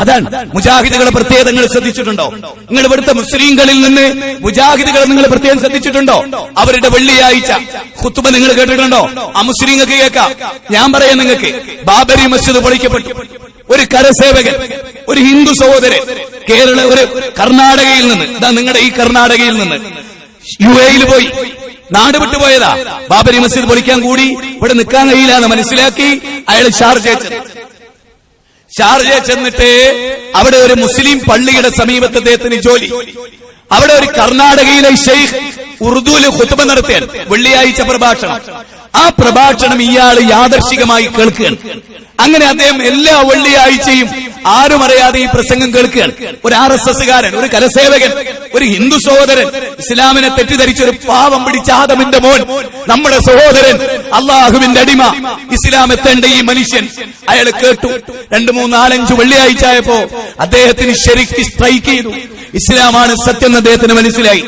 അതാണ് മുജാഹിദുകളെ പ്രത്യേകത നിങ്ങൾ ശ്രദ്ധിച്ചിട്ടുണ്ടോ? നിങ്ങൾ ഇവിടുത്തെ മുസ്ലിങ്ങളിൽ നിന്ന് മുജാഹിദുകളെ നിങ്ങൾ പ്രത്യേകം ശ്രദ്ധിച്ചിട്ടുണ്ടോ? അവരുടെ വെള്ളിയാഴ്ച ഖുത്ബ നിങ്ങൾ കേട്ടിട്ടുണ്ടോ? ആ മുസ്ലിങ്ങൾക്ക് കേൾക്കാം. ഞാൻ പറയാം നിങ്ങൾക്ക്, ബാബരി മസ്ജിദ് പൊളിക്കപ്പെട്ടു. ഒരു കരസേവകൻ, ഒരു ഹിന്ദു സഹോദരൻ ഒരു കർണാടകയിൽ നിന്ന്, ഇതാ നിങ്ങളുടെ ഈ കർണാടകയിൽ നിന്ന് UAE പോയി നാട് വിട്ടുപോയതാ. ബാബരി മസ്ജിദ് പൊളിക്കാൻ കൂടി ഇവിടെ നിൽക്കാൻ കഴിയില്ല എന്ന് മനസ്സിലാക്കി അയാൾ ഷാർജ ചെന്നിട്ട് അവിടെ ഒരു മുസ്ലിം പള്ളിയുടെ സമീപത്ത് അദ്ദേഹത്തിന് ജോലി. അവിടെ ഒരു കർണാടകയിലെ ഷെയ്ഖ് ഉറുദുവിൽ ഖുത്ബ നടത്തിയാൽ വെള്ളിയാഴ്ച പ്രഭാഷണം. ആ പ്രഭാഷണം ഇയാൾ യാദർശികമായി കേൾക്കുകയാണ്. അങ്ങനെ അദ്ദേഹം എല്ലാ വെള്ളിയാഴ്ചയും ആരും അറിയാതെ ഈ പ്രസംഗം കേൾക്കുകയാണ്. ഒരു RSSകാരൻ, ഒരു കരസേവകൻ, ഒരു ഹിന്ദു സഹോദരൻ, ഇസ്ലാമിനെ തെറ്റിദ്ധരിച്ച ഒരു പാവം പിടിച്ച ആദമിന്റെ മോൻ, നമ്മുടെ സഹോദരൻ, അള്ളാഹുവിന്റെ അടിമ, ഇസ്ലാം എത്തേണ്ട ഈ മനുഷ്യൻ അയാൾ കേട്ടു. 2, 3, 4, 5 വെള്ളിയാഴ്ച ആയപ്പോ അദ്ദേഹത്തിന് ശരിക്ക് സ്ട്രൈക്ക് ചെയ്തു. ഇസ്ലാമാണ് സത്യം എന്ന് അദ്ദേഹത്തിന് മനസ്സിലായി.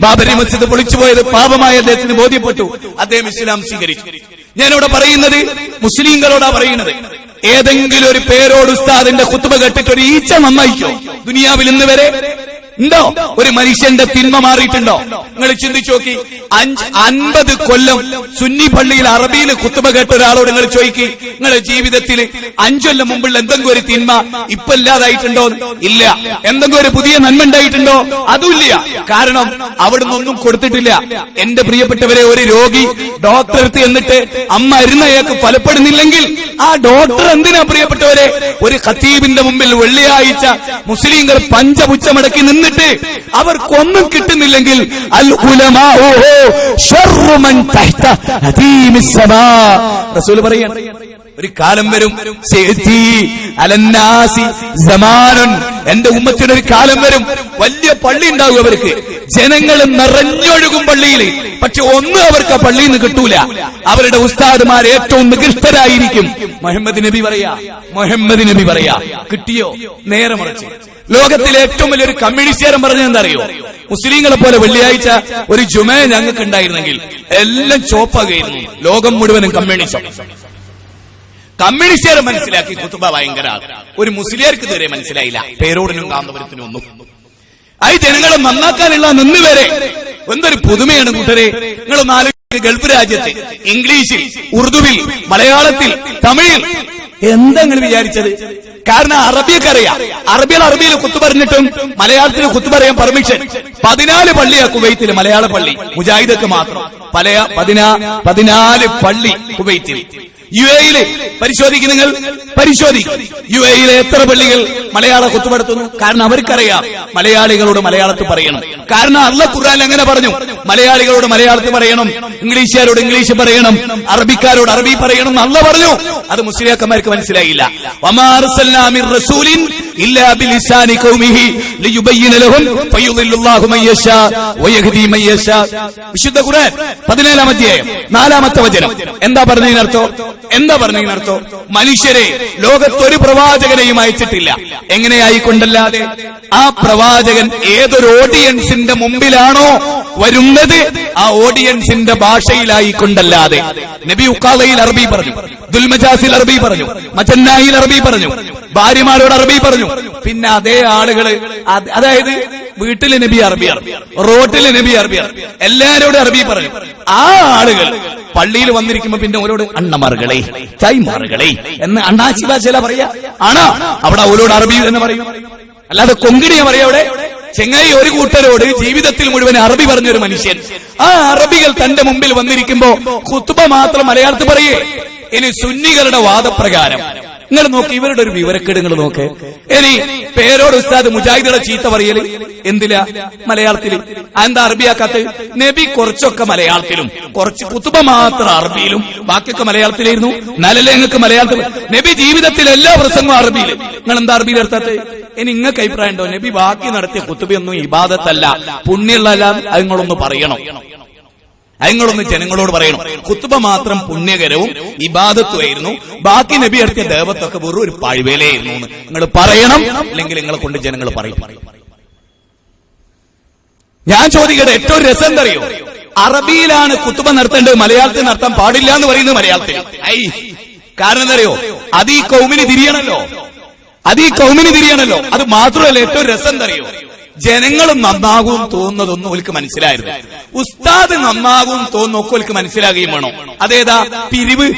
ബാബരി മസ്ജിദ് പൊളിച്ചുപോയത് പാപമായ അദ്ദേഹത്തിന് ബോധ്യപ്പെട്ടു. അദ്ദേഹം ഇസ്ലാം സ്വീകരിച്ചു. ഞാനിവിടെ പറയുന്നത് മുസ്ലിങ്ങളോടാ പറയുന്നത്. ഏതെങ്കിലും ഒരു പേരോട് ഉസ്താദിന്റെ ഖുത്ബ കേട്ടിട്ട് ഒരു ഈച്ച നന്നായിക്കോ ദുനിയാവിൽ ഇന്ന് വരെ ഉണ്ടോ? ഒരു മനുഷ്യന്റെ തിന്മ മാറിയിട്ടുണ്ടോ? നിങ്ങൾ ചിന്തിച്ചു നോക്കി. 50 കൊല്ലം സുന്നി പള്ളിയിൽ അറബിയിൽ ഖുത്ബ കേട്ട ഒരാളോട് നിങ്ങൾ ചോദിക്കി, നിങ്ങളുടെ ജീവിതത്തിൽ 5 കൊല്ലം മുമ്പുള്ള എന്തെങ്കിലും ഒരു തിന്മ ഇപ്പൊ ഇല്ലാതായിട്ടുണ്ടോ? ഇല്ല. എന്തെങ്കിലും ഒരു പുതിയ നന്മ ഉണ്ടായിട്ടുണ്ടോ? അതുമില്ല. കാരണം അവിടുന്ന് ഒന്നും കൊടുത്തിട്ടില്ല. എന്റെ പ്രിയപ്പെട്ടവരെ, ഒരു രോഗി ഡോക്ടറെടുത്ത് എന്നിട്ട് മരുന്ന് അയാൾക്ക് ഫലപ്പെടുന്നില്ലെങ്കിൽ ആ ഡോക്ടർ എന്തിനാ പ്രിയപ്പെട്ടവരെ ഒരു ഖത്തീബിന്റെ മുമ്പിൽ വെള്ളിയാഴ്ച മുസ്ലിങ്ങൾ പഞ്ചപുച്ഛമടക്കി നിന്നിട്ട് അവർക്കൊന്നും കിട്ടുന്നില്ലെങ്കിൽ അൽ ഉലമാഉ ശർറു മൻ തഹ്ത ഹദീമിസ് സമാ, റസൂൽ പറയാണ്, ഒരു കാലം വരും, എന്റെ ഉമ്മത്തിന് ഒരു കാലം വരും, വലിയ പള്ളി ഉണ്ടാകും അവർക്ക്, ജനങ്ങൾ നിറഞ്ഞൊഴുകും പള്ളിയിൽ, പക്ഷെ ഒന്നും അവർക്ക് ആ പള്ളിയിൽ നിന്ന് കിട്ടൂല. അവരുടെ ഉസ്താദുമാർ ഏറ്റവും നികൃഷ്ടരായിരിക്കും. മുഹമ്മദ് നബി പറയാ കിട്ടിയോ? നേരെ മറിച്ച് ലോകത്തിലെ ഏറ്റവും വലിയൊരു കമ്മ്യൂണിസ്റ്റുകാരൻ പറഞ്ഞത് എന്താ അറിയോ? മുസ്ലിങ്ങളെ പോലെ വെള്ളിയാഴ്ച ഒരു ജുമ ഞങ്ങൾക്ക് ഉണ്ടായിരുന്നെങ്കിൽ എല്ലാം ചോപ്പാകുമായിരുന്നു. ലോകം മുഴുവനും കമ്മ്യൂണിസ്റ്റുകാരെ മനസ്സിലാക്കി ഖുത്ബ ഭയങ്കര. ഒരു മുസ്ലിയാർക്ക് ഇതുവരെ മനസ്സിലായില്ല, പേരോടിനും കാന്തപുരത്തിനും ഒന്നും. ഈ ജനങ്ങളെ നന്നാക്കാനുള്ള നിന്നുവരെ എന്തൊരു പുതുമയാണ് കൂട്ടരെ. നിങ്ങളൊന്ന് ആലോചിക്കുക, ഗൾഫ് രാജ്യത്ത് ഇംഗ്ലീഷിൽ, ഉറുദുവിൽ, മലയാളത്തിൽ, തമിഴിൽ എന്താ നിങ്ങൾ വിചാരിച്ചത്? കാരണം അറബിയൊക്കെ അറിയാം. അറബിയിൽ ഖുത്ബ പറഞ്ഞിട്ടും മലയാളത്തിൽ ഖുത്ബ പറയാൻ പെർമിഷൻ. 14 പള്ളിയാ കുവൈത്തിൽ, മലയാള പള്ളി, മുജാഹിദൊക്കെ മാത്രം 14 പള്ളി കുവൈത്തിൽ. UAE പരിശോധിക്കും, നിങ്ങൾ പരിശോധിക്കും. UAE എത്ര പള്ളികൾ മലയാള ഖുത്ബ നടത്തുന്നു? കാരണം അവർക്കറിയാം മലയാളികളോട് മലയാളത്തിൽ പറയണം. കാരണം അല്ലാഹു ഖുർആനിൽ അങ്ങനെ പറഞ്ഞു, മലയാളികളോട് മലയാളത്തിൽ പറയണം, ഇംഗ്ലീഷുകാരോട് ഇംഗ്ലീഷ് പറയണം, അറബിക്കാരോട് അറബി പറയണം എന്ന് അല്ലാഹു പറഞ്ഞു. അത് മുസ്ലിയാക്കന്മാർക്ക് മനസ്സിലായില്ല. വമാ അർസൽനാ മിർ റസൂലിൻ ഇല്ലാ ബിലിസാനി ഖൗമിഹി ലിയുബയ്യിന ലഹും ഫയുദില്ലുല്ലാഹു മൻ യശാ വയഹ്ദി മൻ യശാ. വിശുദ്ധ ഖുർആൻ 14-ാം അധ്യായം 4-ാമത്തെ വചനം എന്താ പറഞ്ഞതിനർത്ഥം? മനുഷ്യരെ ലോകത്തൊരു പ്രവാചകനെയും അയച്ചിട്ടില്ല. എങ്ങനെയായിക്കൊണ്ടല്ലാതെ? ആ പ്രവാചകൻ ഏതൊരു ഓഡിയൻസിന്റെ മുമ്പിലാണോ വരുന്നത് ആ ഓഡിയൻസിന്റെ ഭാഷയിലായിക്കൊണ്ടല്ലാതെ. നബി ഉഖാലയിൽ അറബി പറഞ്ഞു, ദുൽമജാസിൽ അറബി പറഞ്ഞു, മജന്നായിൽ അറബി പറഞ്ഞു, ഭാര്യമാരോട് അറബി പറഞ്ഞു. പിന്നെ അതേ ആളുകള്, അതായത് വീട്ടില് നബി അറബി, റോട്ടില് നബി അറബി, എല്ലാരോടും അറബി പറഞ്ഞു. ആ ആളുകൾ പള്ളിയിൽ വന്നിരിക്കുമ്പോ പിന്നെ ഓരോട് അണ്ണമാറുകളെ, ചൈമാറുകളെ എന്ന് അണ്ണാച്ചി ഭാഷയില പറയാ. ആണോ? അവിടെ ഓരോട് അറബി എന്ന് പറയും, അല്ലാതെ കൊങ്കിണിയ പറയാ. അവിടെ ചെങ്ങായി ഒരു കൂട്ടരോട് ജീവിതത്തിൽ മുഴുവൻ അറബി പറഞ്ഞൊരു മനുഷ്യൻ. ആ അറബികൾ തന്റെ മുമ്പിൽ വന്നിരിക്കുമ്പോ ഖുത്ബ മാത്രം മലയാളത്തിൽ പറയേ. ഇനി സുന്നികളുടെ വാദപ്രകാരം നിങ്ങൾ നോക്കി, ഇവരുടെ ഒരു വിവരക്കേട് നിങ്ങൾ നോക്ക്. ഇനി പേരോട് ഉസ്താദ് മുജാഹിദുടെ ചീത്ത പറയല് എന്തിലാ? മലയാളത്തിൽ. എന്താ അറബിയാക്കാത്ത? നബി കുറച്ചൊക്കെ മലയാളത്തിലും കുറച്ച് ഖുത്ബ മാത്രം അറബിയിലും ബാക്കിയൊക്കെ മലയാളത്തിലായിരുന്നു. നല്ലല്ലേ നിങ്ങൾക്ക് മലയാളത്തിൽ? നബി ജീവിതത്തിൽ എല്ലാ പ്രസംഗവും അറബിയിൽ. നിങ്ങൾ എന്താ അറബിയിൽ എടുത്തത്? ഇനി നിങ്ങൾക്ക് അഭിപ്രായം ഉണ്ടോ? നബി ബാക്കി നടത്തിയ ഖുത്ബയൊന്നും ഇബാദത്തല്ല, പുണ്യമുള്ള, അത് നിങ്ങളൊന്ന് പറയണം. അയങ്ങളൊന്ന് ജനങ്ങളോട് പറയണം. ഖുത്ബ മാത്രം പുണ്യകരവും ഇബാദത്തുമായിരുന്നു, ബാക്കി നബി നടത്തിയ ദേവത്തൊക്കെ വെറും ഒരു പാഴ്വേലയായിരുന്നു എന്ന് നിങ്ങൾ പറയണം. അല്ലെങ്കിൽ നിങ്ങളെ കൊണ്ട് ജനങ്ങൾ പറയും. ഞാൻ ചോദിക്കട്ടെ, ഏറ്റവും രസം എന്തറിയോ? അറബിയിലാണ് ഖുത്ബ നടത്തേണ്ടത്, മലയാളത്തിൽ നടത്താൻ പാടില്ല എന്ന് പറയുന്നത് മലയാളത്തിൽ. കാരണം എന്തറിയോ? അത് ഈ കൗമിന് തിരിയണല്ലോ. അത് ഈ കൗമിന് തിരിയണല്ലോ. അത് മാത്രമല്ല, ഏറ്റവും രസം എന്തറിയോ, ജനങ്ങൾ നന്നാകും തോന്നുന്നതൊന്നും ഓൽക്ക് മനസ്സിലായിരുന്നു. ഉസ്താദ് നന്നാകും തോന്നുന്നൊക്കെ ഓൽക്ക് മനസ്സിലാകുകയും വേണം. അതേതാ പിരിവ്?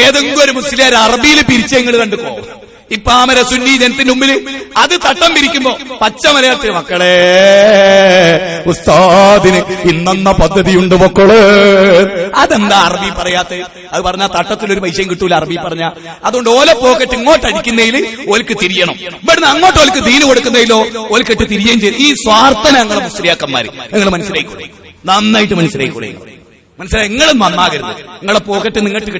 ഏതെങ്കിലും ഒരു മുസ്ലിം അറബിയിൽ പിരിച്ചെങ്ങൾ കണ്ടുക്കോ. ഇപ്പാമര സുന്നി ജനത്തിന്റെ മുമ്പിൽ അത് തട്ടം പിരിക്കുമ്പോ പച്ച മലയാളത്തിൽ മക്കളെ ഉസ്താദിന് ഇന്നെന്ന പദ്ധതിയുണ്ട് മക്കള്. അതെന്താ അറബി പറയാത്ത? അത് പറഞ്ഞാൽ തട്ടത്തിലൊരു പൈസയും കിട്ടൂല അറബി പറഞ്ഞ. അതുകൊണ്ട് ഓല പോക്കറ്റ് ഇങ്ങോട്ട് അടിക്കുന്നതിൽ ഓൽക്ക് തിരിയണം, ഇവിടുന്ന് അങ്ങോട്ട് ഓൽക്ക് ദീന് കൊടുക്കുന്നതിലോ ഓൽക്കിട്ട് തിരിയുകയും ചെയ്യും. ഈ സ്വാർത്ഥന ഞങ്ങളെ മുസ്ലിയാക്കന്മാര് നിങ്ങൾ മനസ്സിലായിക്കൂടെ? നന്നായിട്ട് മനസ്സിലായിക്കൂടെ? മനസ്സിലായി? നിങ്ങൾ നന്നാകരുത്. നിങ്ങളെ പോക്കറ്റ് നിങ്ങൾക്ക്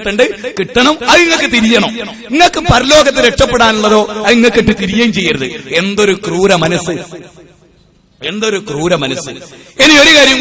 കിട്ടണം, അത് നിങ്ങൾക്ക് തിരിയണം. നിങ്ങൾക്ക് പരലോകത്ത് രക്ഷപ്പെടാനുള്ളതോ അത് നിങ്ങൾക്ക് ഇട്ട് തിരിയുകയും ചെയ്യരുത്. എന്തൊരു ക്രൂര മനസ്സ്, എന്തൊരു ക്രൂര മനസ്സ്. ഇനി ഒരു കാര്യം